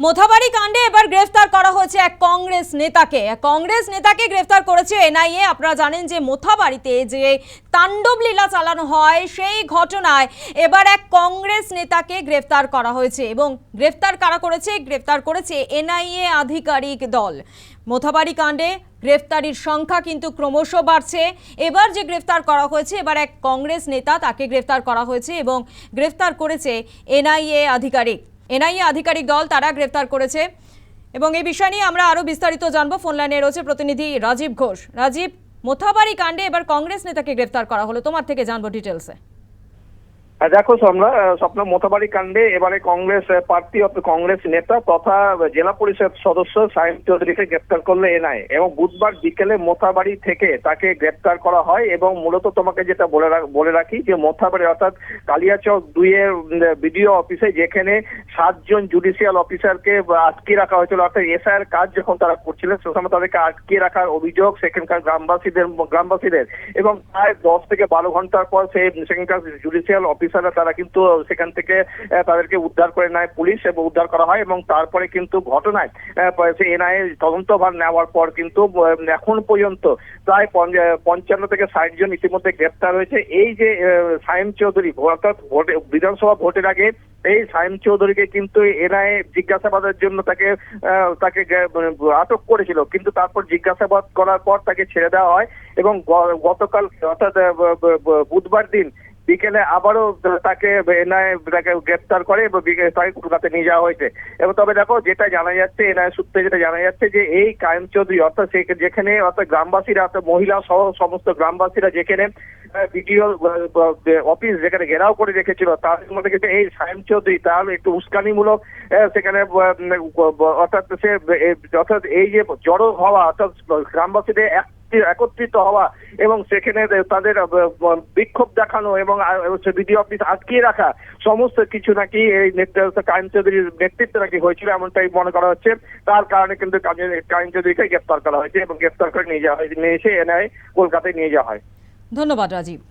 মোথাবাড়ি কাণ্ডে এবার গ্রেফতার করা হয়েছে এক কংগ্রেস নেতাকে গ্রেফতার করেছে এনআইএ। আপনারা জানেন যে মোথাবাড়িতে যে তাণ্ডব লীলা চালানো হয় সেই ঘটনায় এবার এক কংগ্রেস নেতাকে গ্রেফতার করা হয়েছে এবং গ্রেফতার করেছে এনআইএ আধিকারিক দল। মোথাবাড়ি কাণ্ডে গ্রেফতারির সংখ্যা কিন্তু ক্রমশ বাড়ছে। এবার যে গ্রেফতার করা হয়েছে এবার এক কংগ্রেস নেতা, তাকে গ্রেফতার করা হয়েছে এবং গ্রেফতার করেছে এনআইএ আধিকারিক দল, তারা গ্রেফতার করেছে। এবং এই বিষয় নিয়ে আমরা আরো বিস্তারিত জানবো। ফোন লাইনে রয়েছে প্রতিনিধি রাজীব ঘোষ। রাজীব, মোথাবাড়ি কাণ্ডে এবার কংগ্রেস নেতাকে গ্রেফতার করা হলো, তোমার থেকে জানবো ডিটেলসে। দেখো স্বপ্ন, মোথাবাড়ি কাণ্ডে এবারে কংগ্রেস প্রার্থী কংগ্রেস নেতা তথা জেলা পরিষদ সদস্য সাইম চৌধুরীকে গ্রেপ্তার করলো এনআইএ এবং বুধবার বিকেলে মোথাবাড়ি থেকে তাকে গ্রেপ্তার করা হয়। এবং মূলত তোমাকে যেটা বলে রাখি যে মোথাবাড়ি অর্থাৎ কালিয়াচক 2 এর বিডিও অফিসে যেখানে 7 জন জুডিশিয়াল অফিসারকে আটকে রাখা হয়েছিল, অর্থাৎ এসআইয়ের কাজ যখন তারা করছিলেন সে সময় তাদেরকে আটকে রাখার অভিযোগ সেখানকার গ্রামবাসীদের এবং প্রায় 10 থেকে 12 ঘন্টার পর সেখানকার জুডিশিয়াল তারা কিন্তু সেখান থেকে তাদেরকে উদ্ধার করে নেয় পুলিশ এবং উদ্ধার করা হয়। এবং তারপরে কিন্তু ঘটনায় এনআইএ তদন্তভার নেওয়ার পর কিন্তু এখন পর্যন্ত প্রায় 55 থেকে 60 জন ইতিমধ্যে গ্রেপ্তার হয়েছে। এই যে সাইম চৌধুরী অর্থাৎ বিধানসভা ভোটের আগে এই সাইম চৌধুরীকে কিন্তু এনআইএ জিজ্ঞাসাবাদের জন্য তাকে আটক করেছিল, কিন্তু তারপর জিজ্ঞাসাবাদ করার পর তাকে ছেড়ে দেওয়া হয় এবং গতকাল অর্থাৎ বুধবার দিন বিকেলে আবারও তাকে গ্রেপ্তার করে এবং তাকে কলকাতায় নিয়ে যাওয়া হয়েছে। এবং তবে দেখো যেটা জানা যাচ্ছে এনআইএ সূত্রে যেটা জানা যাচ্ছে যে এই কায়েম চৌধুরী অর্থাৎ যেখানে অর্থাৎ গ্রামবাসীরা অর্থাৎ মহিলা সহ সমস্ত গ্রামবাসীরা যেখানে বিডিও অফিস যেখানে ঘেরাও করে রেখেছিল তাদের মধ্যে কিন্তু এই সাইম চৌধুরী তাহলে একটু উস্কানিমূলক সেখানে অর্থাৎ এই যে জড়ো হওয়া অর্থাৎ গ্রামবাসীদের একত্রিত হওয়া এবং সেখানে তাদের বিক্ষোভ দেখানো এবং বিডিও অফিস আটকিয়ে রাখা সমস্ত কিছু নাকি এই কায়েম চৌধুরীর নেতৃত্বে নাকি হয়েছিল এমনটাই মনে করা হচ্ছে। তার কারণে কিন্তু কায়েম চৌধুরীকে গ্রেফতার করা হয়েছে এবং গ্রেফতার করে নিয়ে এসে এনআইএ কলকাতায় নিয়ে যাওয়া হয়। ধন্যবাদ রাজীব।